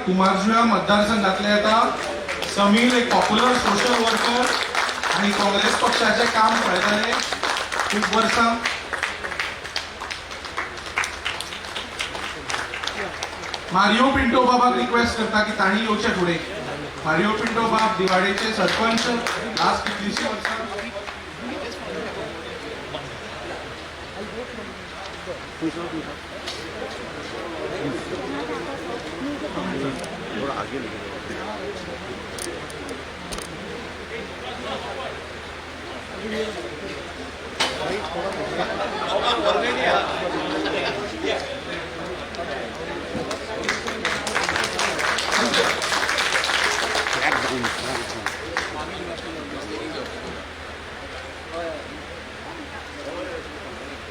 कुमारजुव्या मतदारसंघातले येता समीर एक पॉप्युलर सोशल वर्कर आणि काँग्रेस पक्षाचे काम पळयताले खूब वर्सां. मारियो पिंटो बाबाक रिक्वेस्ट करता की ताणी येवचे फुडें. मारियो पिंटो बाब दिवाडेचे सरपंच लास्ट कितलींशीं वर्सां. थोड़ा आगे लेके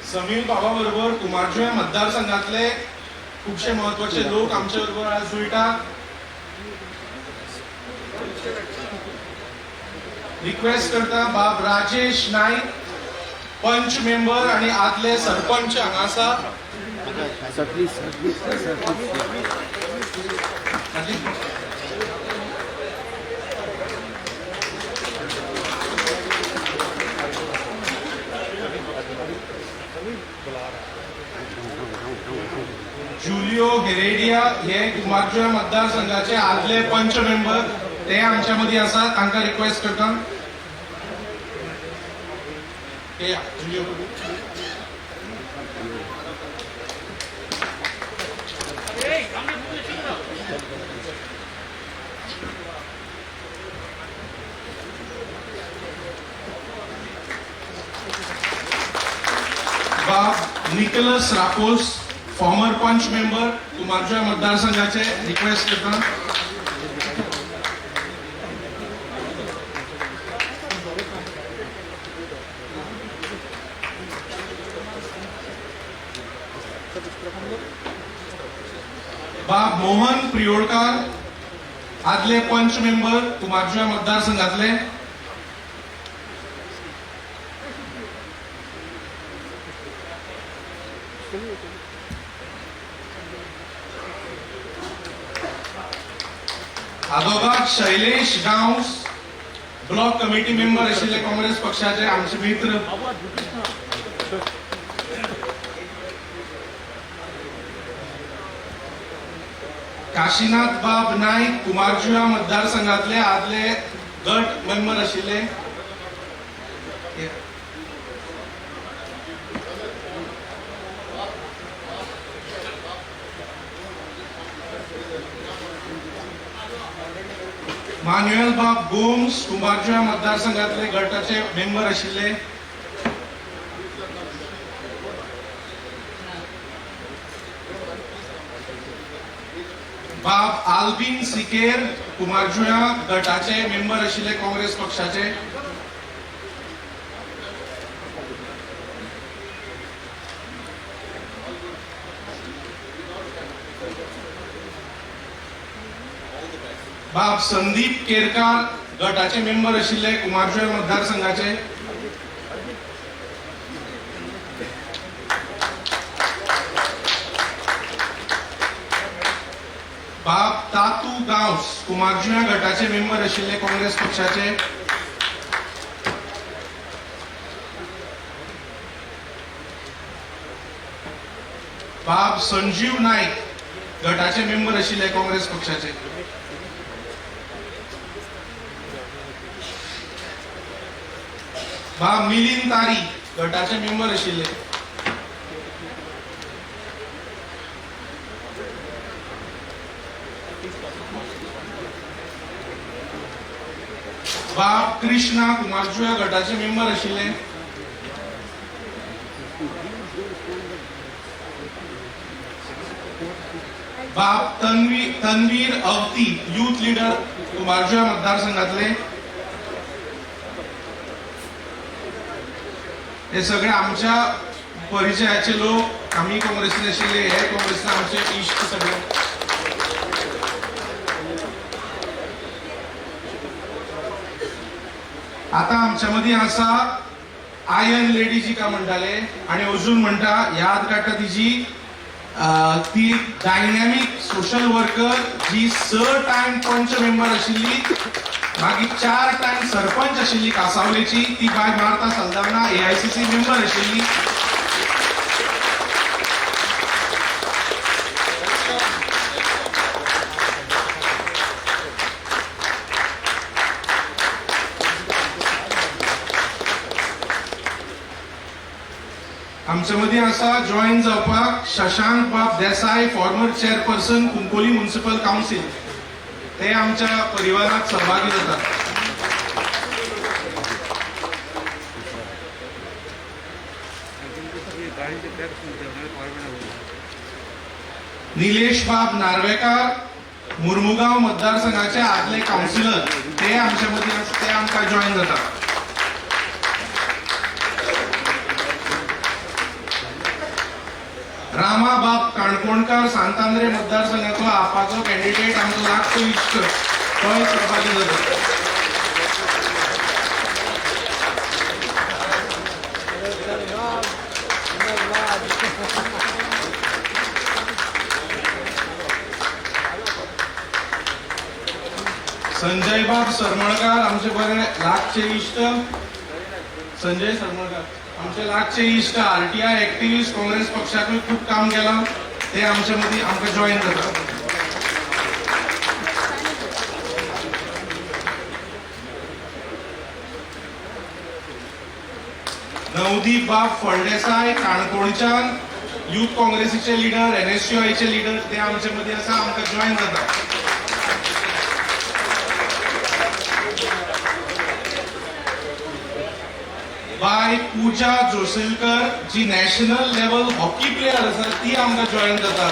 समीर बाबा बरोबर कुमारजुव्या मतदारसंघातले खूबशे महत्वाचे लोक आमचे बरोबर आज जुळटात. रिक्वेस्ट करता बाब राजेश नाईक पंच मेंबर आणि आदले सरपंच हांगा आसा. जुलियो हेरेडिया हे कुमारजुव्या मतदारसंघाचे आदले पंच मेंबर ते आमच्या मध्ये आसा. तांकां रिक्वेस्ट करता. जुलियो बाब निकोलस रापोस फॉर्मर पंच मेंबर कुमारजुव्या मतदारसंघाचे रिक्वेस्ट करता. बाब मोहन प्रियोडकार आदले पंच मेंबर कुमारजुव्या मतदारसंघातले. आदोबाग Shailesh Gawas block committee member आशिल्ले काँग्रेस पक्षाचे आमचे मित्र. काशीनाथ बाब नाईक कुमारजुव्या मतदारसंघातले आदले गट मेंबर आशिल्ले. मान्युएल बाब गोम्स कुमारजुव्या मतदारसंघातले गटाचे मेंबर आशिल्ले. बाब आल्बिन सिकेर कुमारजुव्या गटाचे मेंबर आशिल्ले काँग्रेस पक्षाचे. बाब संदीप केरकार गटाचे मेंबर आशिल्ले कुमारजुव्या मतदारसंघाचे. बाब तातू गांवस कुमारजुव्या गटाचे मेंबर आशिल्ले काँग्रेस पक्षाचे. बाब संजीव नाईक गटाचे मेंबर आशिल्ले काँग्रेस पक्षाचे. बाब मिलिंद तारी गटाचे मेंबर आशिल्ले. बाब कृष्णा कुमारजुव्या गटाचे मेंबर आशिल्ले. बाब तन्वीर अवती यूथ लीडर कुमारजुव्या मतदारसंघातले. हे सगळे आमच्या परिचयाचे लोक. आम्ही काँग्रेसीन आशिल्ले, हे काँग्रेसीन आमचे इश्ट सगळे. आता आमच्या मध्ये आसा आयन लेडी जी का म्हणटाले आणि अजून म्हणटा याद काडटा तिची ती डायनॅमिक सोशल वर्कर जी 6 टाइम पंच मेंबर आशिल्ली, मागीर 4 टाइम सरपंच आशिल्ली कासावलेची, ती बाय मार्ता सल्दाना AICC मेंबर आशिल्ली. आमच्या मदीं आसा जॉईन जावपाक Shashank Bab Desai, former chairperson Kuncolim municipal council. ते आमच्या परिवारात सहभागी जातात. निलेश बाब नार्वेकार, मुर्मुगांव मतदारसंघाचे आदले काउन्सिलर, ते आमच्या मदीं ते आमकां जॉईन जातात. रामा बाब काणकोणकार, सांतांद्रे मतदारसंघाचो आपाचो कॅन्डिडेट, आमचो लागतो इश्ट, तोय सहभागी जाता. संजय बाब सरमळकार, आमचे बरे लागचे इश्ट. संजय सरमळकार आमचे लागचे इश्ट, RTI ऍक्टिव्हिस्ट, काँग्रेस पक्षातूय खूप काम केलं. ते आमच्या मध्ये आमकां जॉईन जातात. नवदीप बाब फळदेसाय, काणकोणच्यान, युथ काँग्रेसीचे लिडर, NSUIचे लिडर, ते आमच्या मध्ये आसा, आमकां जॉईन जातात. बाय पूजा जोसेलकर, जी नॅशनल लेवल हॉकी प्लेयर आसा, ती आमकां जॉईन जाता.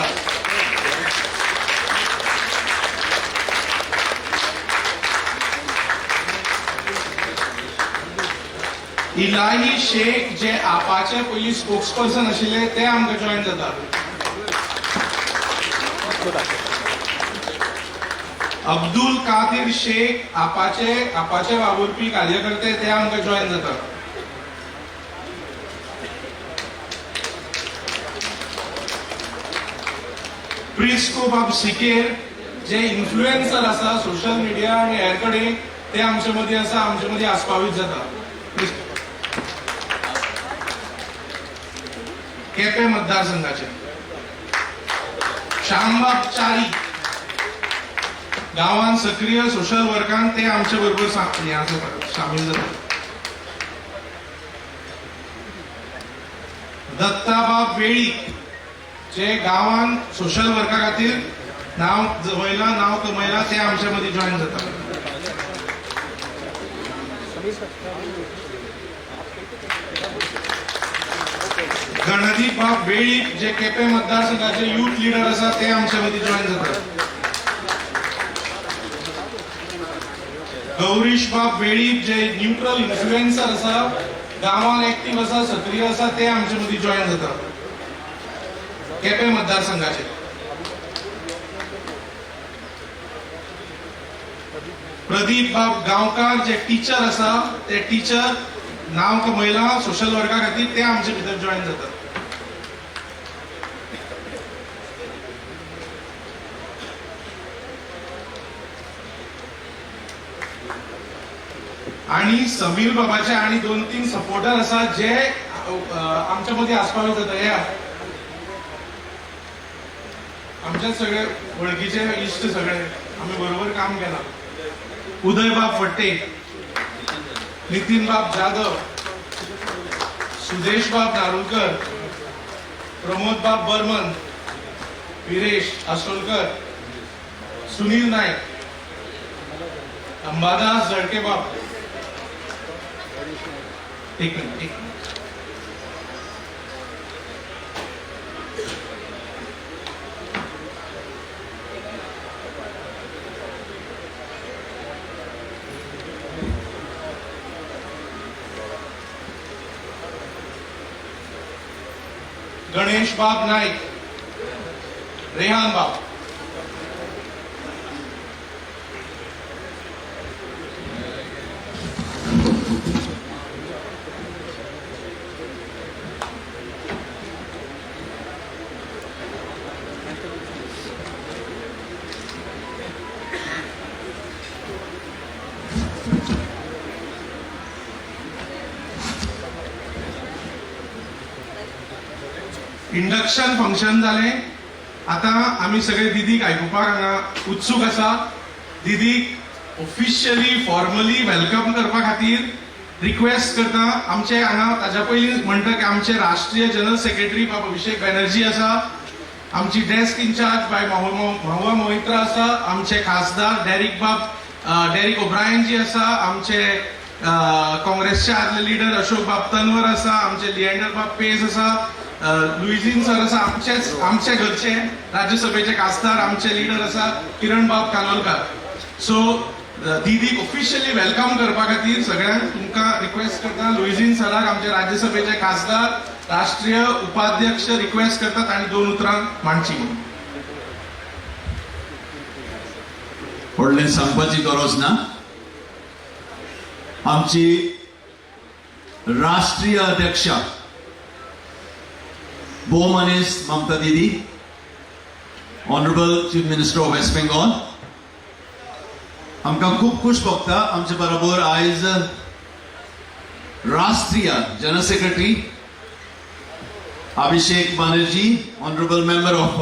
इलाही शेख, जे आपाचे पयलीं स्पोक्सपर्सन आशिल्ले, ते आमकां जॉईन जातात. अब्दुल कादिर शेख, आपाचे वावुरपी कार्यकर्ते, ते आमकां जॉईन जातात. प्रिस्को बाब सिकेर, जे इन्फ्लुएन्सर आसा सोशल मिडिया आणि हेर कडेन, ते आमच्या मध्ये आसा, आमच्या मध्ये आस्पावीत जाता. केपें मतदारसंघाचे श्यामबाब च्यारी, गांवांत सक्रिय सोशल वर्कान, ते आमच्या बरोबर सामील जातात. दत्ताबाब वेळी, जे गांवांत सोशल वर्का खातीर नाव कमयला, ते आमच्या मध्ये जॉईन जातात. गणदीप बाब वेळी, जे केपें मतदारसंघाचे युथ लिडर आसा, ते आमच्या मध्ये जॉईन जातात. गौरीश बाब वेळी, जे न्यूट्रल इन्फ्लुएन्सर आसा, गांवांत ऍक्टिव्ह आसा, सक्रिय आसा, ते आमच्या मध्ये जॉईन जातात. केपें मतदारसंघाचे प्रदीप बाब गांवकार, जे टीचर आसा, ते टीचर नाव कमयला सोशल वर्का खातीर, ते आमचे भितर जॉईन जातात. आणि समीर बाबाचे आणि 2-3 सपोर्टर आसा, जे आमच्या मध्ये आस्पावीत जाता. हे आमच्या सगळे वळखीचे इश्ट, सगळे आम्ही बरोबर काम केला. उदय बाब फट्टे, नितीन बाब जाधव, सुदेश बाब नारुलकर, प्रमोद बाब बर्मन, वीरेश आसोलकर, सुनील नायक, अंबादास जळके बाब. एक मिनिट. गणेश बाब नाईक, रेहान बाब. इंडक्शन फंक्शन जालें. आता आमी सगळे दिदीक आयकुपाक हांगा उत्सूक आसा. दिदीक ऑफिशियली फॉर्मली वेलकम करपा खातीर रिक्वेस्ट करता. आमचे हांगा ताच्या पयलीं म्हणटा की आमचे राष्ट्रीय जनरल सेक्रेटरी बाब अभिषेक बॅनर्जी आसा. आमची डेस्क इंचार्ज बाय महुआ मोहित्रा आसा. आमचे खासदार डेरिक ओब्रायन जी आसा. आमचे काँग्रेसचे आदले लिडर अशोक बाब तन्वर आसा. आमचे लिएंडर बाब पेज आसा. लुईझीन सर आसा. आमचे घरचे राज्यसभेचे खासदार आमचे लिडर आसा किरण बाब कानोलकार. सो दीदीक ऑफिशियली वेलकम करपा खातीर सगळ्यांक तुमकां रिक्वेस्ट करता. लुईझीन सराक आमचे राज्यसभेचे खासदार राष्ट्रीय उपाध्यक्ष रिक्वेस्ट करतात आणि 2 उतरां मांडची म्हणून. व्हडलें सांगपाची गरज ना. आमची राष्ट्रीय अध्यक्षा भोवमनीस Mamata Didi, honourable chief minister of West Bengal, आमकां खूब खुश भोगता. आमचे बरोबर आयज राष्ट्रीय general secretary Abhishek Banerjee, honourable member of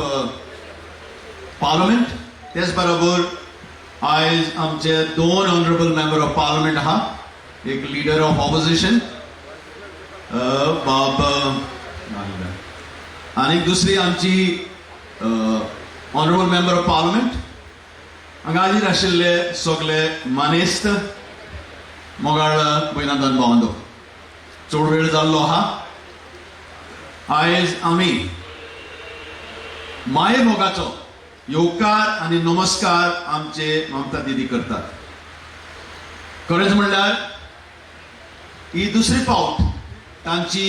parliament. तेच बरोबर आयज आमचे 2 ऑनरेबल मेंबर ऑफ पार्लमेंट आहा. एक लीडर ऑफ ऑपोजिशन बाब आणि दुसरी आमची ऑनरेबल मेंबर ऑफ पार्लमेंट. हांगा हाजीर आशिल्ले सगळे मानेस्त मोगाळ भयणांदन भावंडो, चड वेळ जाल्लो आहा. आयज आमी माये मोगाचो येवकार आनी नमस्कार आमचे ममता दीदी करतात. खरेंच म्हणल्यार ही दुसरी फावट तांची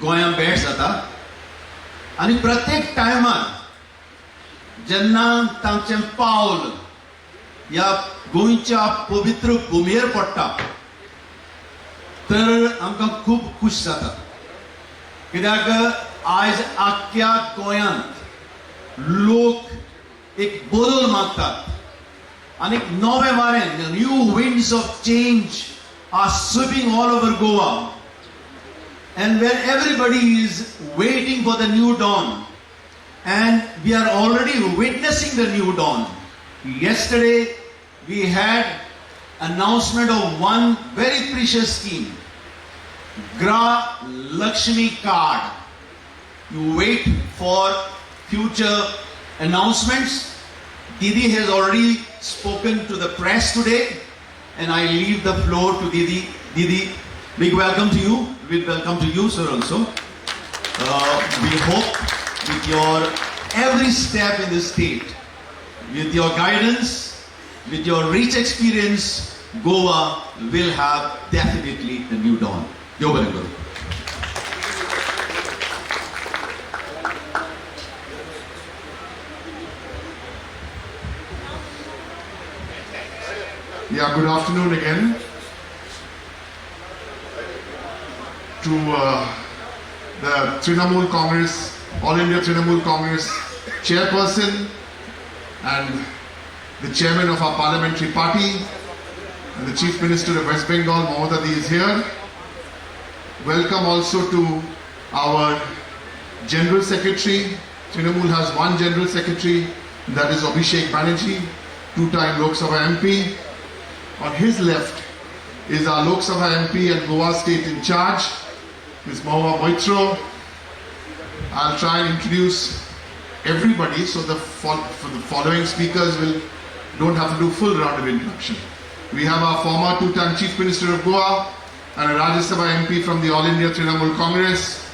गोंयांत भेट जाता आनी प्रत्येक टायमार जेन्ना तांचें पावल ह्या गोंयच्या पवित्र भुमीर पडटा तर आमकां खूब खूश जाता. कित्याक आयज आख्ख्या गोंयांत लोक एक बदल मागतात आनी नवे वारें, new winds of change are sweeping all over Goa, and where everybody is waiting for the new dawn, and we are already witnessing the new dawn. Yesterday we had announcement of one very precious scheme, Gra Lakshmi card. You wait for future announcements. Didi has already spoken to the press today, and I leave the floor to Didi. Didi, big welcome to you. Big welcome to you, sir, also. We hope with your every step in the state, with your guidance, with your rich experience, Goa will have definitely a new dawn. You're very good. Yeah, good afternoon again to the Trinamool Congress, All India Trinamool Congress chairperson and the chairman of our parliamentary party and the Chief Minister of West Bengal, Mamata Didi is here. Welcome also to our General Secretary. Trinamool has one General Secretary, that is Abhishek Banerjee, 2-time Lok Sabha MP. On his left is our Lok Sabha MP and Goa State in charge, Ms. Mahua Moitra. I'll try and introduce everybody so the following speakers don't have to do full round of introduction. We have our former 2-time Chief Minister of Goa and a Rajya Sabha MP from the All India Trinamool Congress,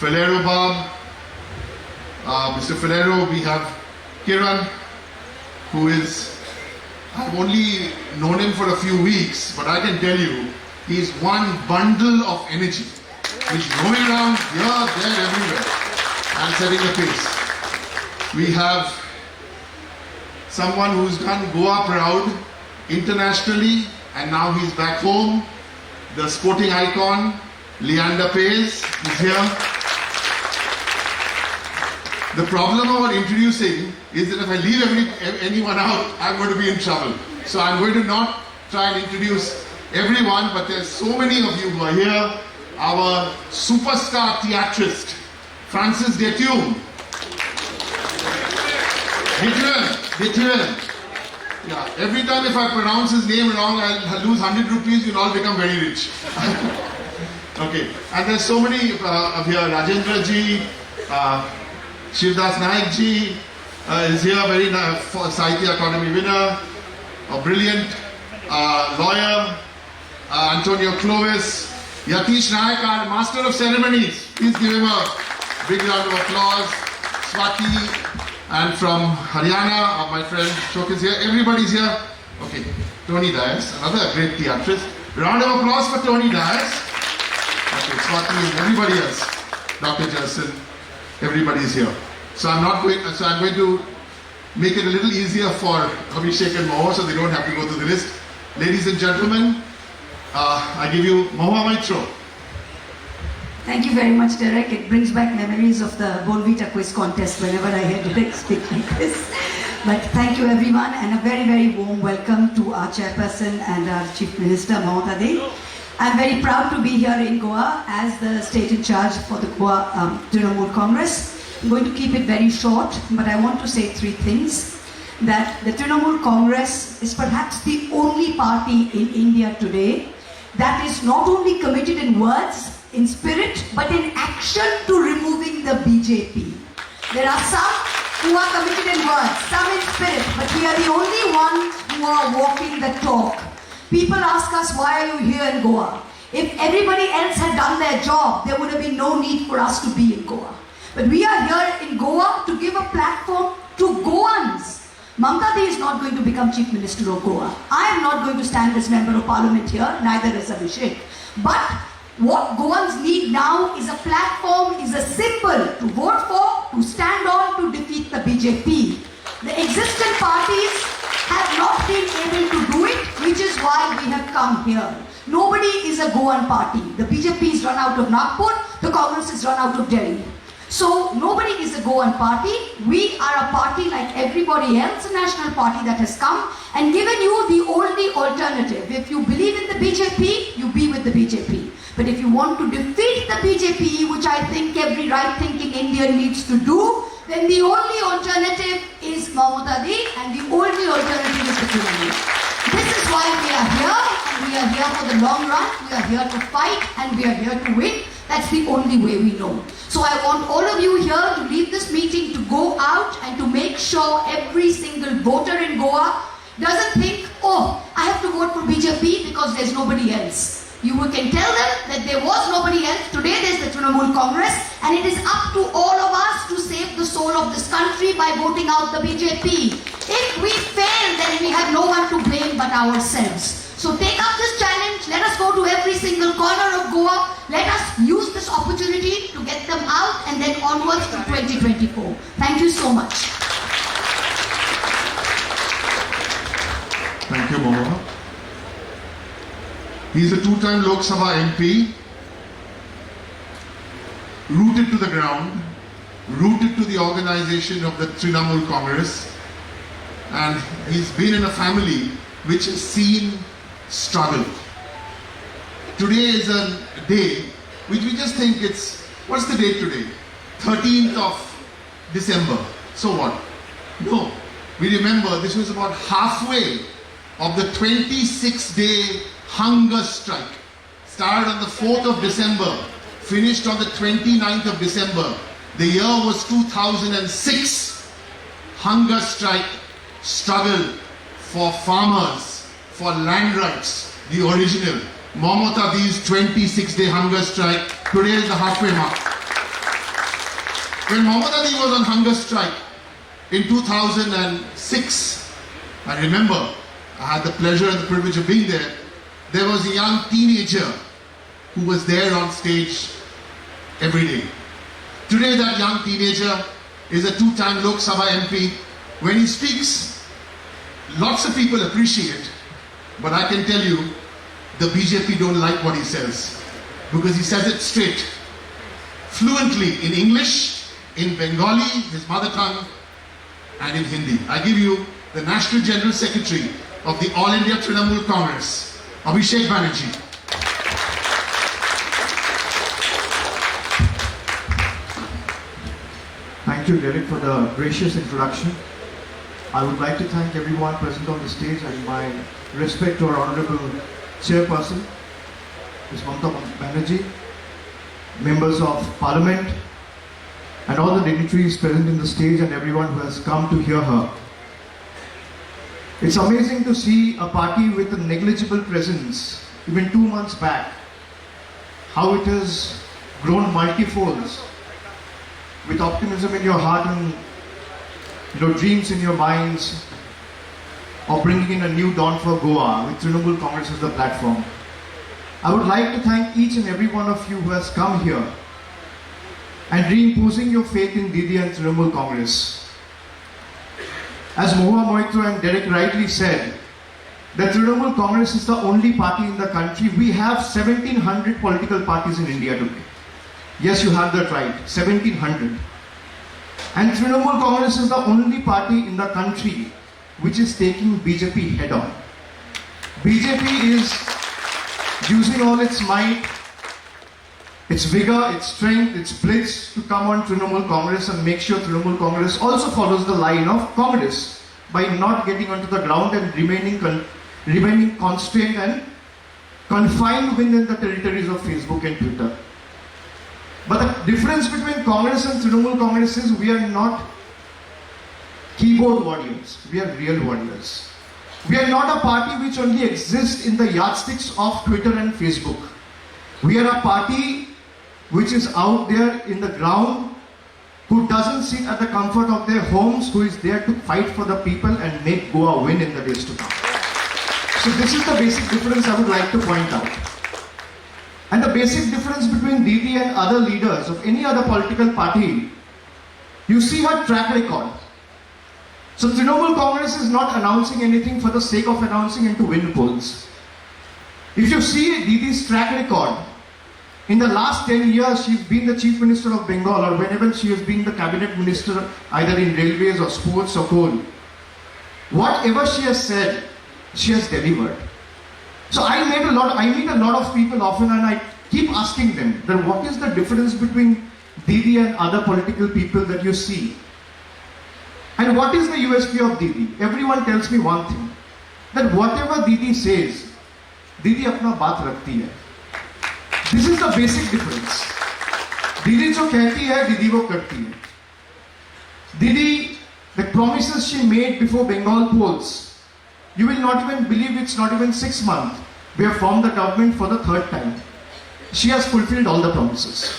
Falero Bab. Mr. Falero, we have Kiran, who is, I've only known him for a few weeks, but I can tell you, he's one bundle of energy. He's roaming around here, there, everywhere, and setting the pace. We have someone who's done Goa proud internationally, and now he's back home. The sporting icon, Leander Paes, is here. The problem about introducing is that if I leave anyone out, I'm going to be in trouble. So I'm going to not try and introduce everyone, but there's so many of you who are here. Our superstar theatrist, Francis Detume. Detume. Yeah, every time if I pronounce his name wrong, I'll lose 100 rupees, you'll all become very rich. Okay, and there's so many here, Rajendra ji, Shivdas Naik ji is here, very Sahitya Academy winner, a brilliant lawyer, Antonio Clovis, Yatish Naik, our master of ceremonies. Please give him a big round of applause. Swati, and from Haryana, my friend Shok is here. Everybody's here. Okay, Tony Dias, another great theatrist. Round of applause for Tony Dias. Okay, Swati and everybody else. Dr. Jason, everybody's here. So I'm going to make it a little easier for Abhishek and Moho so they don't have to go through the list. Ladies and gentlemen, I give you Moho Maitro. Thank you very much, Derek. It brings back memories of the Bonvita quiz contest whenever I hear Derek speak like this. But thank you everyone, and a very, very warm welcome to our chairperson and our Chief Minister, Mamata Deo. I'm very proud to be here in Goa as the state in charge for the Goa Trinamool Congress. I'm going to keep it very short, but I want to say three things. That the Trinamool Congress is perhaps the only party in India today that is not only committed in words, in spirit, but in action to removing the BJP. There are some who are committed in words, some in spirit, but we are the only ones who are walking the talk. People ask us, why are you here in Goa? If everybody else had done their job, there would have been no need for us to be in Goa. But we are here in Goa to give a platform to Goans. Mamata Deo is not going to become Chief Minister of Goa. I am not going to stand as Member of Parliament here, neither is Abhishek. But what Goans need now is a platform, is a symbol to vote for, to stand on, to defeat the BJP. The existing parties have not been able to do it, which is why we have come here. Nobody is a Goan party. The BJP is run out of Nagpur, the Congress is run out of Delhi. So nobody is a Goan party. We are a party like everybody else, a national party that has come and given you the only alternative. If you believe in the BJP, you be with the BJP. But if you want to defeat the BJP, which I think every right-thinking Indian needs to do, then the only alternative is Mamata Deo, and the only alternative is the Trinamool. This is why we are here, and we are here for the long run. We are here to fight, and we are here to win. That's the only way we know. So I want all of you here to leave this meeting to go out and to make sure every single voter in Goa doesn't think, oh, I have to vote for BJP because there's nobody else. You can tell them that there was nobody else. Today there's the Trinamool Congress, and it is up to all of us to save the soul of this country by voting out the BJP. If we fail, then we have no one to blame but ourselves. So take up this challenge. Let us go to every single corner of Goa. Let us use this opportunity to get them out and then onwards to 2024. Thank you so much. Thank you, Moho. He is a two-time Lok Sabha MP, rooted to the ground, rooted to the organization of the Trinamool Congress, and he's been in a family which has seen struggle. Today is a day which we just think it's, what's the date today? 13th of December. So what? No. We remember this was about halfway of the 26-day hunger strike. Started on the 4th of December, finished on the 29th of December. The year was 2006. Hunger strike, struggle for farmers, for land rights, the original. Mamata Deo's 26-day hunger strike. Today is the halfway mark. When Mamata Deo was on hunger strike in 2006, I remember I had the pleasure and the privilege of being there. There was a young teenager who was there on stage every day. Today that young teenager is a two-time Lok Sabha MP. When he speaks, lots of people appreciate it, but I can tell you, the BJP don't like what he says, because he says it straight, fluently in English, in Bengali, his mother tongue, and in Hindi. I give you the National General Secretary of the All India Trinamool Congress, Abhishek Banerjee. Thank you, Derek, for the gracious introduction. I would like to thank everyone present on the stage and my respect to our Honorable Chairperson, Ms. Mamata Banerjee, members of Parliament, and all the dignitaries present in the stage and everyone who has come to hear her. It's amazing to see a party with a negligible presence even 2 months back, how it has grown multifolds with optimism in your heart and dreams in your minds of bringing in a new dawn for Goa with Trinamool Congress as the platform. I would like to thank each and every one of you who has come here and reimposing your faith in Didi and Trinamool Congress. As Mohua Moitra and Derek rightly said, the Trinamool Congress is the only party in the country. We have 1700 political parties in India today. Yes, you have that right, 1700. And Trinamool Congress is the only party in the country which is taking BJP head on. BJP is using all its might, its vigor, its strength, its blitz to come on Trinamool Congress and make sure Trinamool Congress also follows the line of Congress by not getting onto the ground and remaining constrained and confined within the territories of Facebook and Twitter. But the difference between Congress and Trinamool Congress is we are not keyboard warriors, we are real warriors. We are not a party which only exists in the yardsticks of Twitter and Facebook. We are a party which is out there in the ground, who doesn't sit at the comfort of their homes, who is there to fight for the people and make Goa win in the days to come. So this is the basic difference I would like to point out. And the basic difference between Didi and other leaders of any other political party, you see her track record. So Trinamool Congress is not announcing anything for the sake of announcing and to win polls. If you see Didi's track record, in the last 10 years she's been the Chief Minister of Bengal, or whenever she has been the Cabinet Minister either in railways or sports or coal. Whatever she has said, she has delivered. So I meet a lot of people often and I keep asking them that what is the difference between Didi and other political people that you see? And what is the USP of Didi? Everyone tells me one thing, that whatever Didi says, Didi apna baat rakhti hai. This is the basic difference. Didi jo kehti hai, Didi wo karti hai. Didi, the promises she made before Bengal polls, you will not even believe it's not even 6 months. We have formed the government for the 3rd time. She has fulfilled all the promises.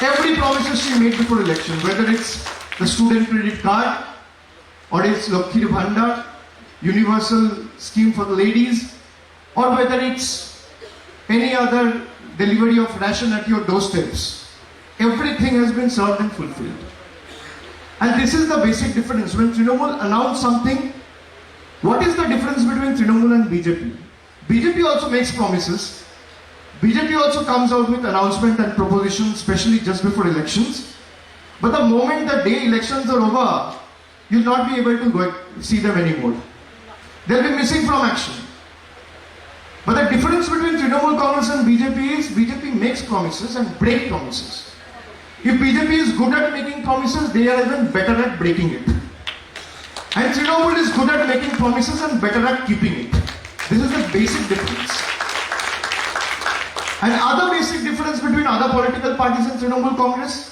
Every promises she made before election, whether it's the student credit card, or it's Lakshmi Bhandar, universal scheme for the ladies, or whether it's any other delivery of ration at your doorsteps. Everything has been served and fulfilled. And this is the basic difference. When Trinamool announced something, what is the difference between Trinamool and BJP? BJP also makes promises. BJP also comes out with announcement and propositions, especially just before elections. But the moment the day elections are over, you'll not be able to go see them anymore. They'll be missing from action. But the difference between Trinamool Congress and BJP is BJP makes promises and breaks promises. If BJP is good at making promises, they are even better at breaking it. And Trinamool is good at making promises and better at keeping it. This is the basic difference. And other basic difference between other political parties and Trinamool Congress,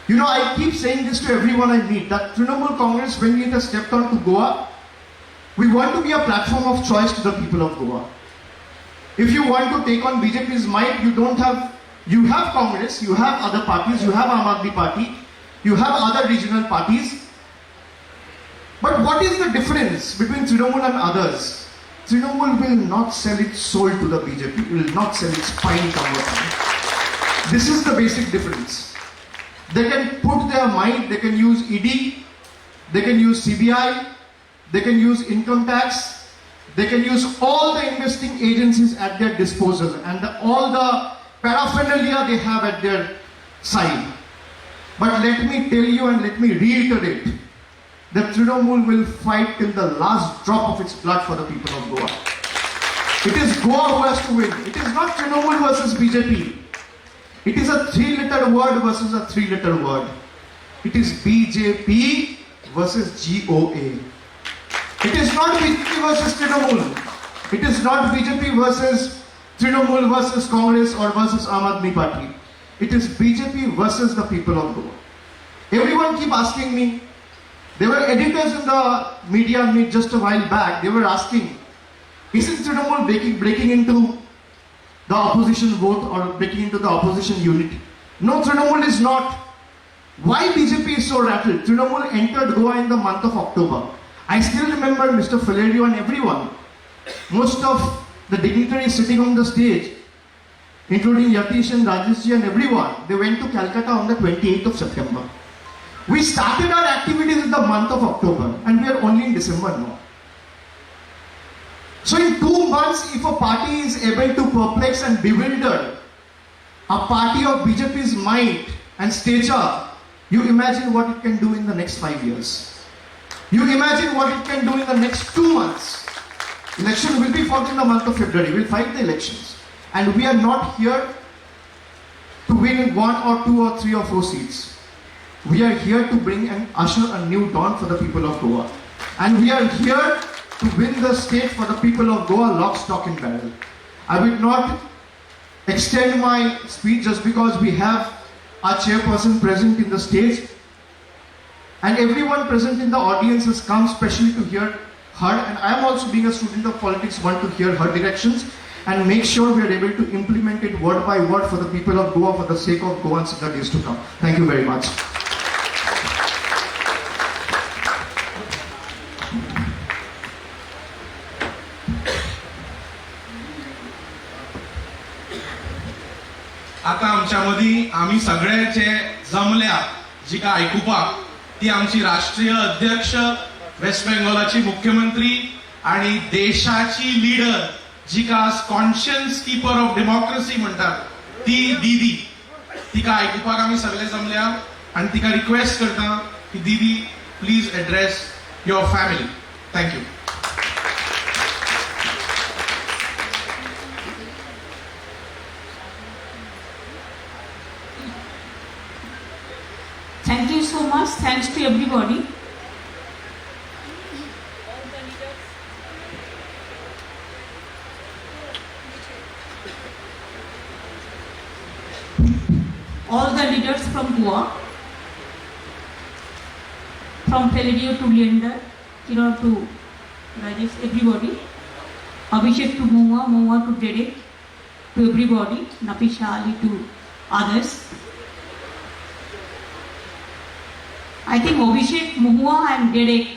I keep saying this to everyone I meet, that Trinamool Congress, when it has stepped on to Goa, we want to be a platform of choice to the people of Goa. If you want to take on BJP's might, you have Congress, you have other parties, you have Aam Aadmi Party, you have other regional parties. But what is the difference between Trinamool and others? Trinamool will not sell its soul to the BJP, it will not sell its spine to. This is the basic difference. They can put their mind, they can use ED, they can use CBI, they can use income tax, they can use all the investing agencies at their disposal and all the paraphernalia they have at their side. But let me tell you and let me reiterate that Trinamool will fight till the last drop of its blood for the people of Goa. It is Goa who has to win. It is not Trinamool versus BJP. It is a 3-letter word versus a 3-letter word. It is BJP versus GOA. It is not BJP versus Trinamool. It is not BJP versus Trinamool versus Congress or versus Aam Aadmi Party. It is BJP versus the people of Goa. Everyone keep asking me. There were editors in the media meet just a while back. They were asking, isn't Trinamool breaking into the opposition vote or breaking into the opposition unity? No, Trinamool is not. Why BJP is so rattled? Trinamool entered Goa in the month of October. I still remember Mr. Valerio and everyone. Most of the dignitaries sitting on the stage, including Yatish and Rajesh and everyone, they went to Calcutta on the 28th of September. We started our activities in the month of October and we are only in December now. So in 2 months, if a party is able to perplex and bewilder a party of BJP's might and stature, you imagine what it can do in the next 5 years. You imagine what it can do in the next 2 months. Election will be fought in the month of February. We'll fight the elections. And we are not here to win 1 or 2 or 3 or 4 seats. We are here to bring and usher a new dawn for the people of Goa. And we are here to win the state for the people of Goa, lock, stock and barrel. I will not extend my speech just because we have our chairperson present in the stage. And everyone present in the audience has come specially to hear her. And I am also, being a student of politics, want to hear her directions and make sure we are able to implement it word by word for the people of Goa, for the sake of Goans in the days to come. Thank you very much. आता आमच्या मदी आम्ही सगळ्याचे जमल्या जी का आयकुपाक ती आमची राष्ट्रीय अध्यक्ष, वेस्ट बेंगॉलाची मुख्यमंत्री आणि देशाची लीडर जी का कॉन्शियन्स कीपर ऑफ डेमोक्रेसी म्हणतात ती दीदी. तिका आयकुपाक आम्ही सगळे जमल्या आणि तिका रिक्वेस्ट करता की दीदी please address your family. Thank you. Thank you so much. Thanks to everybody. All the leaders from Goa, from Valerio to Leander, Kiran to Rajesh, everybody. Abhishek to Moa, Moa to Derek, to everybody. Nafisha Ali to others. I think Abhishek, Mohua and Derek,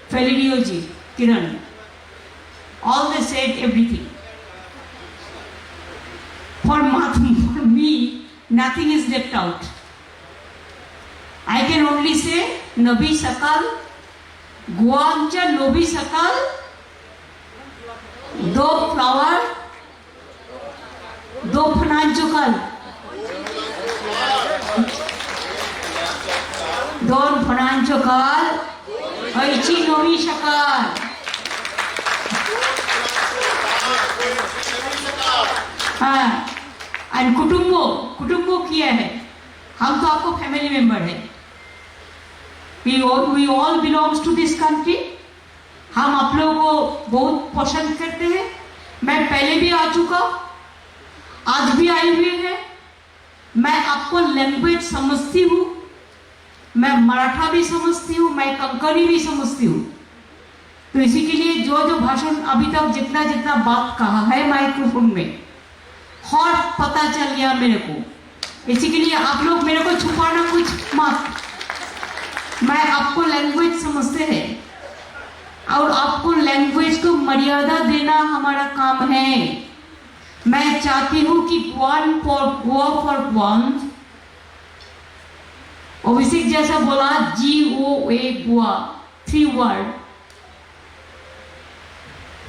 Valerio ji, Kiran, all they said everything. For me, nothing is left out. I can only say, Nabi Sakal, Goancha Nabi Sakal, Do flower, Do Phananchokal. दोन फणांचो काल हयची नवी सकाळ. हाँ, और कुटुंबो किया है. हम तो आपको फैमिली मेंबर है. We all belongs to this country. हम आप लोगों को बहुत पसंद करते हैं. मैं पहले भी आ चुका, आज भी आई हुई है. मैं आपको लैंग्वेज समझती हूँ, मैं मराठा भी समझती हूँ, मैं कंकड़ी भी समझती हूँ. तो इसी के लिए जो भाषण अभी तक जितना बात कहा है माइक्रोफोन में, और पता चल गया मेरे को. इसी के लिए आप लोग मेरे को छुपाना कुछ मत. मैं आपको लैंग्वेज समझते हैं और आपको लैंग्वेज को मर्यादा देना हमारा काम है. मैं चाहती हूँ कि गोवन फॉर गोवा. अभिषेक जैसा बोला GOA Goa, 3 word,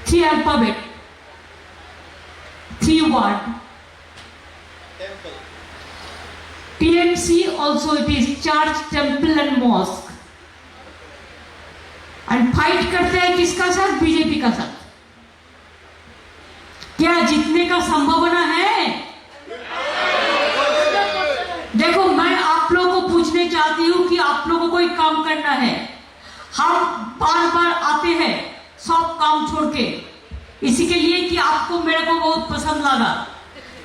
3 alphabet, 3 word. TMC also it is church, temple and mosque. and fight करते हैं किसका साथ? बीजेपी का साथ. क्या जीतने का संभावना है? देखो, मैं आप लोगों को पूछने चाहती हूं कि आप लोगों को ही काम करना है। हम बार बार आते हैं सब काम छोड़ के, इसी के लिए कि आपको मेरे को बहुत पसंद लगा।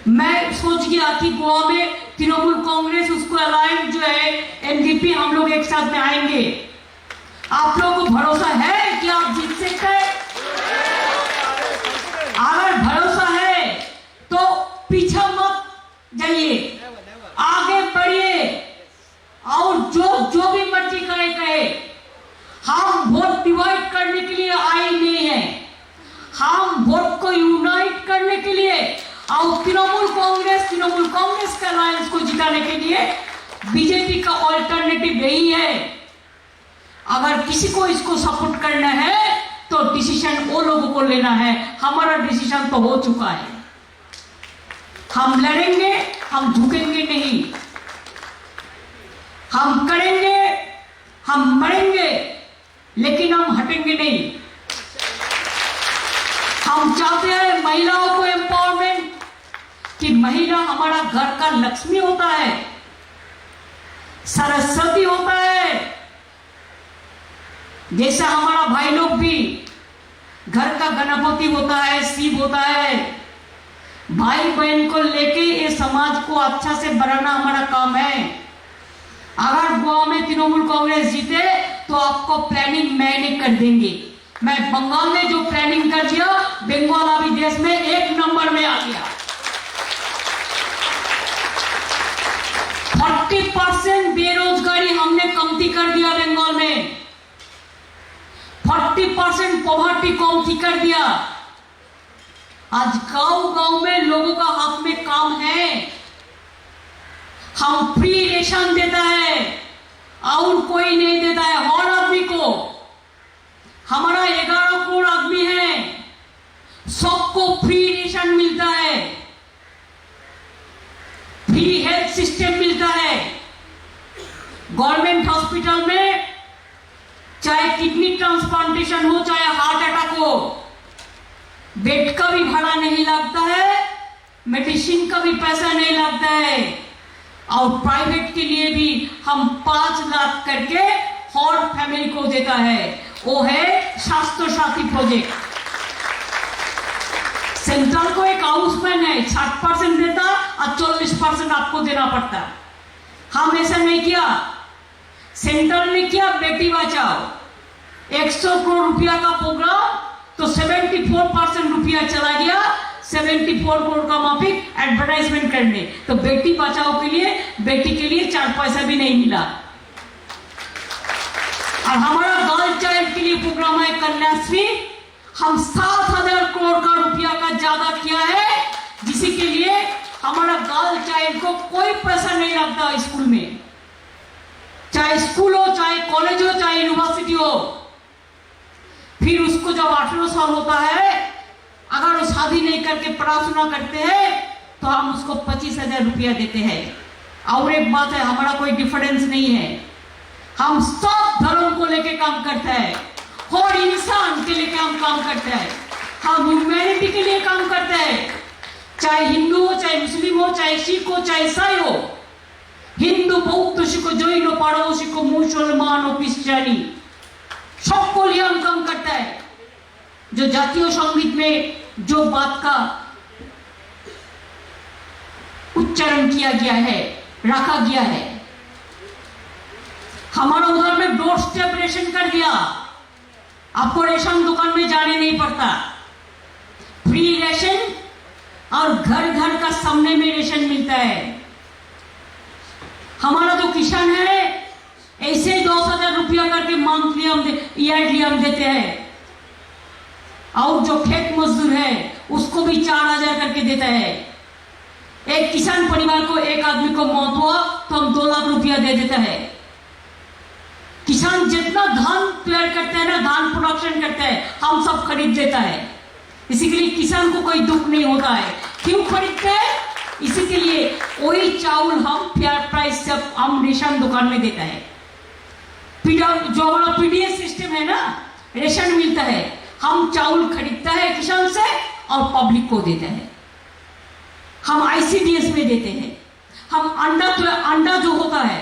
मैं सोच गया कि गोवा में तृणमूल कांग्रेस उसको अलाइन जो है एनडीपी, हम लोग एक साथ में आएंगे। आप लोगों को भरोसा है कि आप जीत सकते हैं? अगर भरोसा है तो पीछे मत जाइए, आगे बढ़िए और जो भी मर्जी कहे। हम वोट डिवाइड करने के लिए आए नहीं है, हम वोट को यूनाइट करने के लिए और तृणमूल कांग्रेस का अलायंस को जिताने के लिए। बीजेपी का ऑल्टरनेटिव यही है। अगर किसी को इसको सपोर्ट करना है तो डिसीजन वो लोगों को लेना है, हमारा डिसीजन तो हो चुका है। हम लड़ेंगे, हम झुकेंगे नहीं, हम करेंगे, हम मरेंगे, लेकिन हम हटेंगे नहीं। हम चाहते हैं महिलाओं को एम्पावरमेंट, कि महिला हमारा घर का लक्ष्मी होता है, सरस्वती होता है। जैसा हमारा भाई लोग भी घर का गणपति होता है, शिव होता है। भाई बहन को लेके ये समाज को अच्छा से बनाना हमारा काम है। अगर गोवा में तृणमूल कांग्रेस जीते तो आपको प्लानिंग मैंने कर देंगे। मैं बंगाल में जो प्लानिंग कर दिया, बंगाल अभी देश में 1 नंबर में आ गया। 40% बेरोजगारी हमने कमती कर दिया बंगाल में, 40% पॉवर्टी कमती कर दिया। आज गांव में लोगों का हाथ में काम है। हम फ्री रेशन देता है और कोई नहीं देता है हर आदमी को। हमारा 11 करोड़ आदमी है, सबको फ्री रेशन मिलता है, फ्री हेल्थ सिस्टम मिलता है। गवर्नमेंट हॉस्पिटल में चाहे किडनी ट्रांसप्लांटेशन हो चाहे हार्ट अटैक हो, बेड का भी भाड़ा नहीं लगता है, मेडिसिन का भी पैसा नहीं लगता है। और प्राइवेट के लिए भी हम 5 लाख करके हर फैमिली को देता है, वो है स्वास्थ्य साथी प्रोजेक्ट। सेंट्रल को एक हाउसमैन है, 60% देता और 40% आपको देना पड़ता। हम ऐसा नहीं किया। सेंट्रल ने किया बेटी बचाओ, 100 करोड़ रुपया का प्रोग्राम, तो 74% रुपया चला गया 74 करोड़ का माफिक एडवर्टाइजमेंट करने। तो बेटी बचाओ के लिए, बेटी के लिए 4 पैसा भी नहीं मिला। और हमारा गर्ल चाइल्ड के लिए प्रोग्राम है कन्याश्री, हम 7,000 करोड़ का रुपया का ज्यादा किया है, जिसी के लिए हमारा गर्ल चाइल्ड को कोई पैसा नहीं लगता स्कूल में, चाहे स्कूल हो चाहे कॉलेज हो चाहे यूनिवर्सिटी हो। फिर उसको जब 18 साल होता है, अगर वो शादी नहीं करके पढ़ाशुना करते हैं तो हम उसको 25,000 रुपया देते हैं। और एक बात है, हमारा कोई डिफरेंस नहीं है, हम सब धर्म को लेके काम करते हैं, हर इंसान के लेके हम काम करते हैं, हम ह्यूमैनिटी के लिए काम करते हैं। चाहे हिंदू हो चाहे मुस्लिम हो चाहे सिख हो चाहे ईसाई हो, हिंदू बौद्ध सिख जैन पारसी को मुसलमान हो क्रिश्चियनी, सबको लिए हम काम करता है। जो जातीय संगीत में जो बात का उच्चारण किया गया है, रखा गया है, हमारा उधर में डोर स्टेप रेशन कर दिया, आपको रेशन दुकान में जाने नहीं पड़ता, फ्री रेशन और घर घर का सामने में रेशन मिलता है। हमारा जो किसान है ऐसे 10,000 रुपया करके मंथली हम ईयरली हम देते हैं, और जो खेत मजदूर है उसको भी 4,000 करके देता है। एक किसान परिवार को एक आदमी को मौत हुआ तो हम 2 लाख रुपया दे देता है। किसान जितना धान तैयार करते हैं ना, धान प्रोडक्शन करते हैं, हम सब खरीद देता है। इसी के लिए किसान को कोई दुख नहीं होता है। क्यों खरीदते हैं? इसी के लिए वही चावल हम फेयर प्राइस से हम रेशन दुकान में देता है। जो हमारा पीडीएस सिस्टम है ना, रेशन मिलता है, हम चावल खरीदता है किसान से और पब्लिक को देता है। हम आईसीडीएस में देते हैं। हम अंडा जो होता है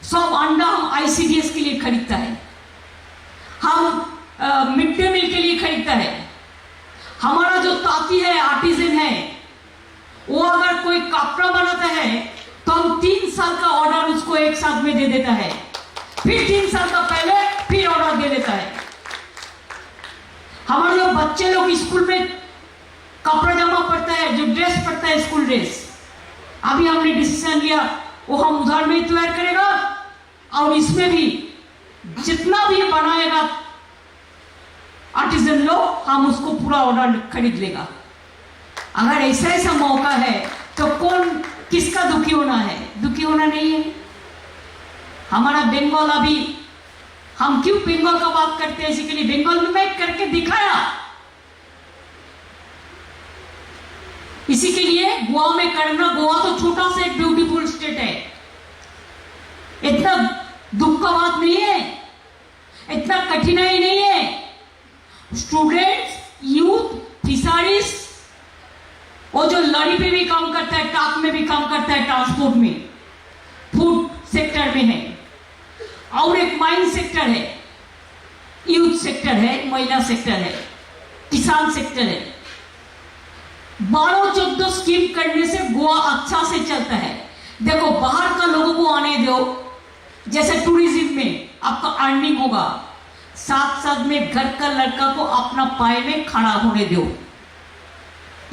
सब अंडा हम ICDS के लिए खरीदता है, हम मिड डे मील के लिए खरीदता है। हमारा जो ताती है, आर्टिजन है, वो अगर कोई कपड़ा बनाता है तो हम 3 साल का ऑर्डर उसको एक साथ में दे देता है, फिर 3 साल का पहले फिर ऑर्डर दे देता है। हमारे जो बच्चे लोग स्कूल में कपड़ा जमा पड़ता है, जो ड्रेस पड़ता है, स्कूल ड्रेस, अभी हमने डिसीजन लिया वो हम उधार में ही तैयार करेगा, और इसमें भी जितना भी बनाएगा आर्टिजन लोग, हम उसको पूरा ऑर्डर खरीद लेगा। अगर ऐसा मौका है तो कौन किसका दुखी होना है? दुखी होना नहीं है। हमारा बंगाल, अभी हम क्यों बंगाल का बात करते हैं, इसी के लिए बंगाल में मैं करके दिखाया। इसी के लिए गोवा में करना, गोवा तो छोटा सा एक ब्यूटीफुल स्टेट है, इतना दुख का बात नहीं है, इतना कठिनाई नहीं है। स्टूडेंट्स, यूथ, फिशरीज, वो जो लड़ी पे भी काम करता है, टाक में भी काम करता है, ट्रांसपोर्ट में, फूड सेक्टर में है, और एक माइन सेक्टर है, यूथ सेक्टर है, महिला सेक्टर है, किसान सेक्टर है। 12-14 स्कीम करने से गोवा अच्छा से चलता है। देखो, बाहर का लोगों को आने दो, जैसे टूरिज्म में आपका अर्निंग होगा, साथ साथ में घर का लड़का को अपना पाए में खड़ा होने दो।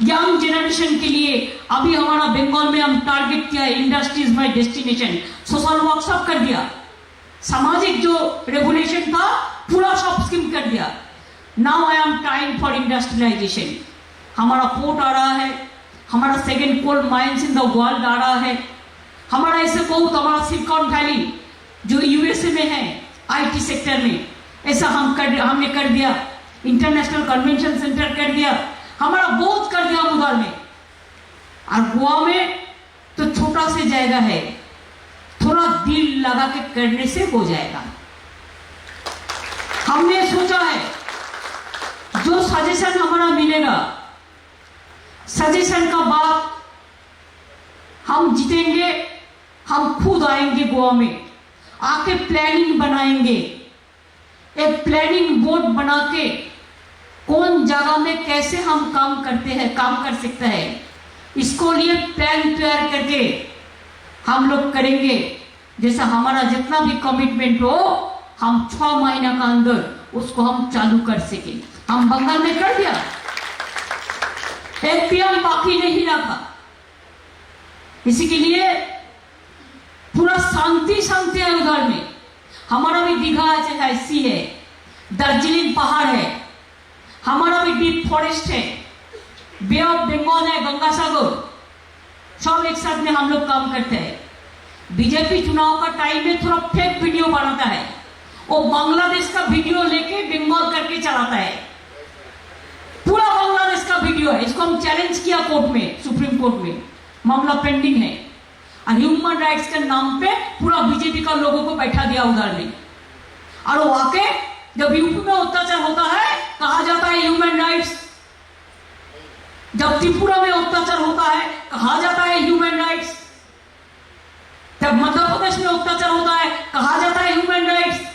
यंग जनरेशन के लिए अभी हमारा बंगाल में हम टारगेट किया है, industries my destination, social work सब कर दिया, सामाजिक जो रेगुलेशन था पूरा सब स्कीम कर दिया। Now I am time for industrialization. हमारा पोर्ट आ रहा है, हमारा second coal mines in the world आ रहा है, हमारा ऐसे बहुत, हमारा सिलिकॉन वैली जो USA में है IT सेक्टर में, ऐसा हमने कर दिया, इंटरनेशनल कन्वेंशन सेंटर कर दिया, हमारा बहुत कर दिया उधर में। और गोवा में तो छोटा से जगह है, थोड़ा दिल लगा के करने से हो जाएगा। हमने सोचा है जो सजेशन हमारा मिलेगा, सजेशन का बाद हम जीतेंगे, हम खुद आएंगे गोवा में, आके प्लानिंग बनाएंगे, एक प्लानिंग बोर्ड बना के कौन जगह में कैसे हम काम करते हैं, काम कर सकते हैं, इसको लिए प्लान तैयार करके हम लोग करेंगे। जैसा हमारा जितना भी कमिटमेंट हो, हम 6 महीना का अंदर उसको हम चालू कर सके। हम बंगाल में कर दिया, एक भी हम बाकी नहीं रखा। इसी के लिए पूरा शांति शांति है उधर में। हमारा भी दीघा है, सी है, दार्जिलिंग पहाड़ है, हमारा भी डीप फॉरेस्ट है, बे ऑफ बंगाल है, गंगा सागर, सब एक साथ में हम लोग काम करते हैं। बीजेपी चुनाव का टाइम में थोड़ा फेक वीडियो बनाता है, वो बांग्लादेश का वीडियो लेके बंगाल करके चलाता है, पूरा बांग्लादेश का वीडियो है। इसको हम चैलेंज किया कोर्ट में, सुप्रीम कोर्ट में, मामला पेंडिंग है। और ह्यूमन राइट्स के नाम पे पूरा बीजेपी का लोगों को बैठा दिया उधर में, और वो आके जब यूपी में अत्याचार होता है कहा जाता है ह्यूमन राइट्स, जब त्रिपुरा में अत्याचार होता है कहा जाता है ह्यूमन राइट्स, जब मध्य प्रदेश में अत्याचार होता है कहा जाता है ह्यूमन राइट्स।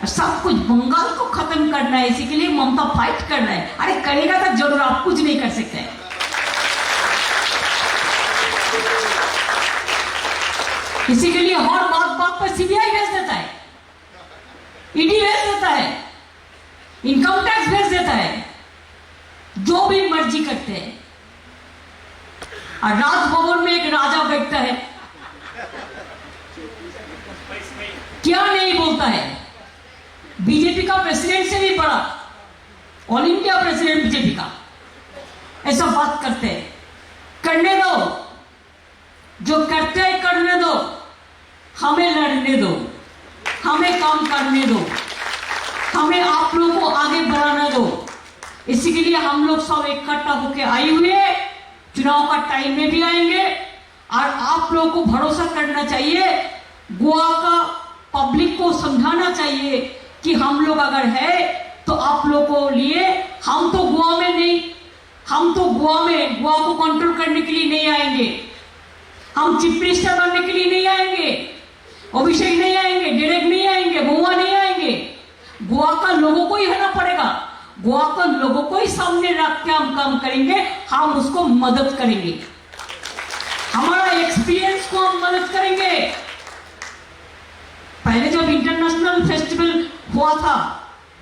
सब कुछ बंगाल को खत्म करना है, इसी के लिए ममता फाइट कर रहा है। अरे करेगा तो जरूर, आप कुछ नहीं कर सकते। इसी के लिए हर बात पर CBI भेज देता है, ED भेज देता है, इनकम टैक्स भेज देता है, जो भी मर्जी करते हैं। और राजभवन में एक राजा बैठता है, क्या नहीं बोलता है, बीजेपी का प्रेसिडेंट से भी बड़ा, ऑल इंडिया प्रेसिडेंट बीजेपी का, ऐसा बात करते हैं। करने दो, जो करते हैं करने दो, हमें लड़ने दो, हमें काम करने दो, हमें आप लोगों को आगे बढ़ाने दो। इसी के लिए हम लोग सब इकट्ठा होकर आए हुए हैं, चुनाव का टाइम में भी आएंगे। और आप लोगों को भरोसा करना चाहिए, गोवा का पब्लिक को समझाना चाहिए कि हम लोग अगर है तो आप लोगों को लिए, हम तो गोवा में नहीं, हम तो गोवा को कंट्रोल करने के लिए नहीं आएंगे, हम चीफ मिनिस्टर बनने के लिए नहीं आएंगे, अभिषेक नहीं आएंगे, डेरेक नहीं आएंगे, गोवा नहीं आएंगे। गोवा का लोगों को ही आना पड़ेगा। गोवा का लोगों को ही सामने रख के हम काम करेंगे, हम उसको मदद करेंगे, हमारा एक्सपीरियंस को हम मदद करेंगे। पहले जब इंटरनेशनल फेस्टिवल हुआ था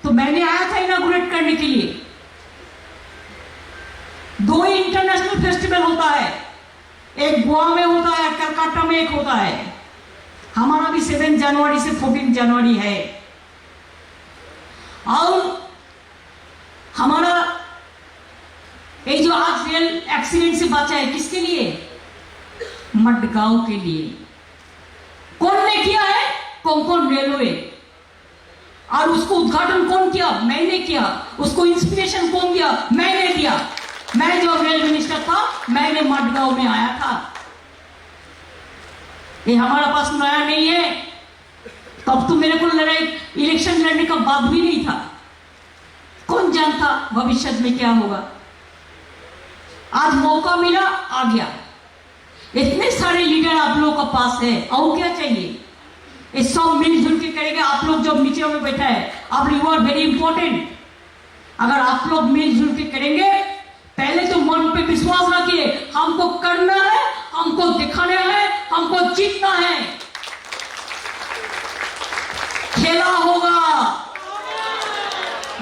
तो मैंने आया था इनॉग्रेट करने के लिए। 2 ही इंटरनेशनल फेस्टिवल होता है, एक गोवा में होता है, कलकत्ता में एक होता है। हमारा भी 7 जनवरी से 14 जनवरी है। और हमारा ये जो आज रेल एक्सीडेंट से बचा है, किसके लिए? मडगांव के लिए। कौन ने किया है? कोंकण रेलवे। और उसको उद्घाटन कौन किया? मैंने किया। उसको इंस्पिरेशन कौन दिया? मैंने दिया। मैं जो रेल मिनिस्टर था, मैंने मडगांव में आया था। ये हमारा पास नया नहीं है। तब तो मेरे को लड़ाई इलेक्शन लड़ने का बात भी नहीं था। कौन जानता भविष्य में क्या होगा। आज मौका मिला, आ गया। इतने सारे लीडर आप लोगों के पास है, और क्या चाहिए? ये सब मिलजुल के करेंगे। आप लोग जब नीचे में बैठा है, आप यू आर वेरी इंपॉर्टेंट। अगर आप लोग मिलजुल के करेंगे, पहले तो मन पे विश्वास रखिए, हमको करना है, हमको दिखाना है, हमको जीतना है। खेला होगा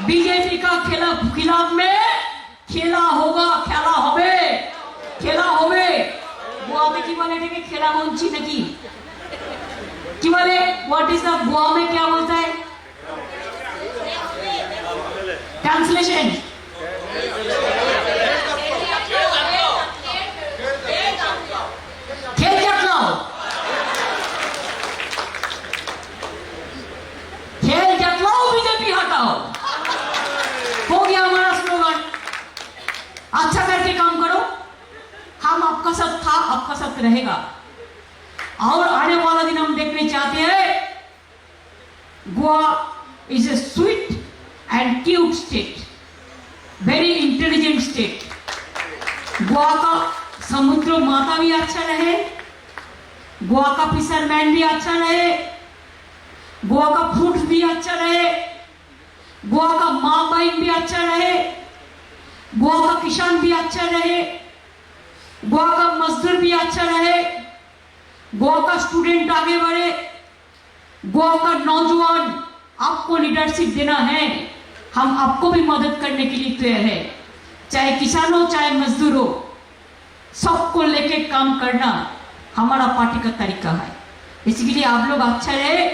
बीजेपी का खिलाफ में, खेला होगा, खेला होबे, खेला होबे। गोवा में की बोले थे खेला होंची नकी की बोले, व्हाट इज द गोवा में क्या बोलता है? ट्रांसलेशन। खेल जतलाओ, खेल जतलाओ, बीजेपी हटाओ। हो गया हमारा स्लोगन। अच्छा करके काम करो, हम आपका साथ था, आपका साथ रहेगा। और आने वाला दिन हम देखने चाहते हैं, Goa is a sweet and cute state, very intelligent state. Goa का समुद्र माता भी अच्छा रहे, गोवा का फिशरमैन भी अच्छा रहे, गोवा का फ्रूट भी अच्छा रहे, गोवा का माँ बहन भी अच्छा रहे, गोवा का किसान भी अच्छा रहे, गोवा का मजदूर भी अच्छा रहे, गोवा का स्टूडेंट आगे बढ़े, गोवा का नौजवान आपको लीडरशिप देना है। हम आपको भी मदद करने के लिए तैयार है, चाहे किसान हो चाहे मजदूर हो, सबको लेके काम करना हमारा पार्टी का तरीका है। इसलिए आप लोग अच्छा रहे।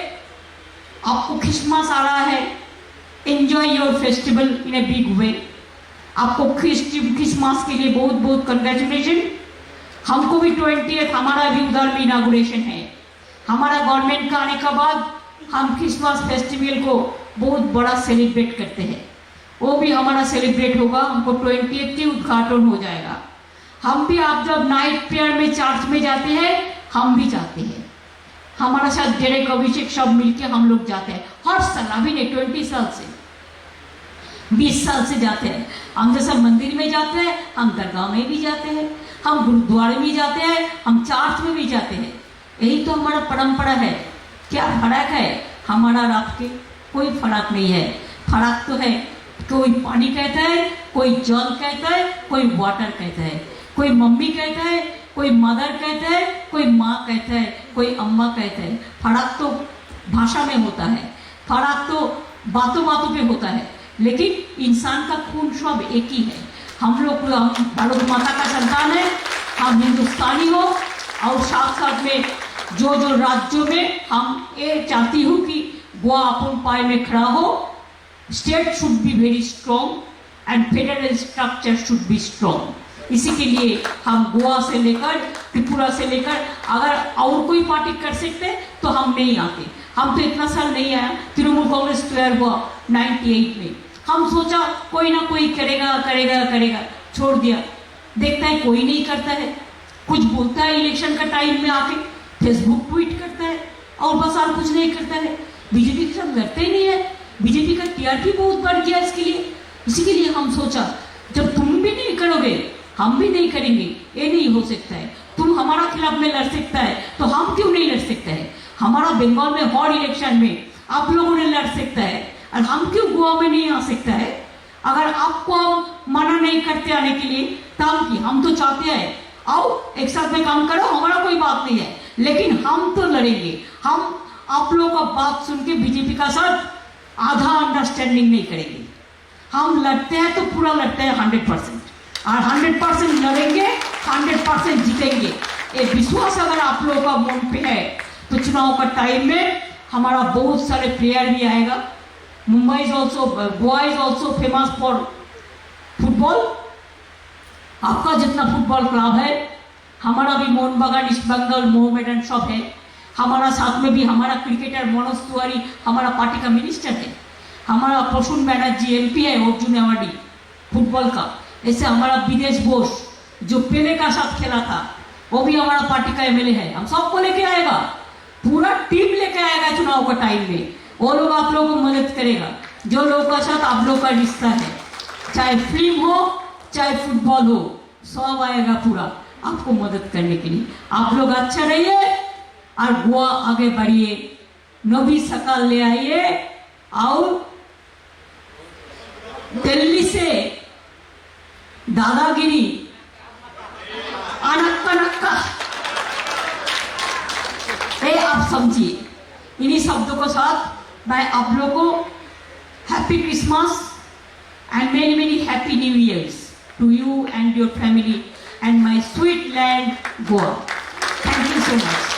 आपको क्रिसमस आ रहा है, enjoy your festival in a big way. आपको क्रिसमस के लिए बहुत बहुत कंग्रेचुलेशन। हमको भी 20th हमारा भी उधर में इनागुरेशन है। हमारा गवर्नमेंट का आने के बाद हम क्रिसमस फेस्टिवल को बहुत बड़ा सेलिब्रेट करते हैं, वो भी हमारा सेलिब्रेट होगा। हमको 20th की उद्घाटन हो जाएगा। हम भी, आप जब नाइट प्रेयर में चर्च में जाते हैं, हम भी जाते हैं। हमारा साथ डेरेक, अभिषेक सब मिलके हम लोग जाते हैं हर साल। अभी नहीं, 20 साल से, 20 साल से जाते हैं। हम जैसा मंदिर में जाते हैं, हम दरगाह में भी जाते हैं, हम गुरुद्वारे में जाते हैं, हम चर्च में भी जाते हैं। यही तो हमारा परंपरा है। क्या फर्क है? हमारा और आपके कोई फर्क नहीं है। फर्क तो है, कोई पानी कहता है, कोई जल कहता है, कोई वाटर कहता है, कोई मम्मी कहता है, कोई मदर कहता है, कोई माँ कहता है, कोई अम्मा कहता है। फर्क तो भाषा में होता है, फर्क तो बातों बातों पे होता है, लेकिन इंसान का खून सब एक ही है। हम लोग भारत माता का संतान है, हम हिंदुस्तानी हो। और साथ साथ में जो जो राज्यों में हम ये चाहती हूँ कि गोवा अपन पाए में खड़ा हो। State should be very strong and federal structure should be strong. इसी के लिए हम गोवा से लेकर त्रिपुरा से लेकर, अगर और कोई पार्टी कर सकते तो हम नहीं आते। हम तो इतना साल नहीं आया। तृणमूल कांग्रेस तैयार हुआ 98 में। हम सोचा कोई ना कोई करेगा करेगा करेगा, छोड़ दिया। देखता है कोई नहीं करता है। कुछ बोलता है इलेक्शन का टाइम में आके, फेसबुक ट्वीट करता है और बस और कुछ नहीं करता है। बीजेपी के साथ लड़ते ही नहीं है। बीजेपी का टीआरपी बहुत बढ़ गया इसके लिए। इसी के लिए हम सोचा जब तुम भी नहीं करोगे हम भी नहीं करेंगे, ये नहीं हो सकता है। तुम हमारा खिलाफ में लड़ सकता है तो हम क्यों नहीं लड़ सकते हैं? हमारा बंगाल में हर इलेक्शन में आप लोगों ने लड़ सकता है और हम क्यों गोवा में नहीं आ सकता है? अगर आपको हम मना नहीं करते आने के लिए तब की हम तो चाहते हैं आओ एक साथ में काम करो, हमारा कोई बात नहीं है, लेकिन हम तो लड़ेंगे। हम आप लोगों का बात सुन के बीजेपी का साथ आधा अंडरस्टैंडिंग नहीं करेंगे। हम लड़ते हैं तो पूरा लड़ते हैं 100% और 100% लड़ेंगे, 100% जीतेंगे। ये विश्वास अगर आप लोगों का मन पे है तो चुनाव का टाइम में हमारा बहुत सारे प्लेयर भी आएगा। Mumbai is also, Goa is also famous for football. आपका जितना फुटबॉल क्लब है, हमारा भी मोहन बागान, ईस्ट बंगाल, मोहम्मडन सब है। हमारा साथ में भी हमारा क्रिकेटर मनोज तिवारी हमारा पार्टी का मिनिस्टर है। हमारा प्रसून बैनर्जी MP है, अर्जुन अवार्डी फुटबॉल का। ऐसे हमारा विदेश बोस जो पेले का साथ खेला था वो भी हमारा पार्टी का MLA है। हम सबको लेके आएगा, पूरा टीम लेके आएगा चुनाव का टाइम में। वो लोग आप लोगों को मदद करेगा, जो लोगों का साथ आप लोग का रिश्ता है, चाहे फिल्म हो चाहे फुटबॉल हो, सब आएगा पूरा आपको मदद करने के लिए। आप लोग अच्छा रहिए और गोवा आगे बढ़िए, नवी शक्ल ले आइए और दिल्ली से दादागिरी अनक्का नक्का ये आप समझिए। इन्हीं शब्दों के साथ मैं आप लोगों को happy Christmas and many happy new years to you and your family and my sweet land Goa. Thank you so much.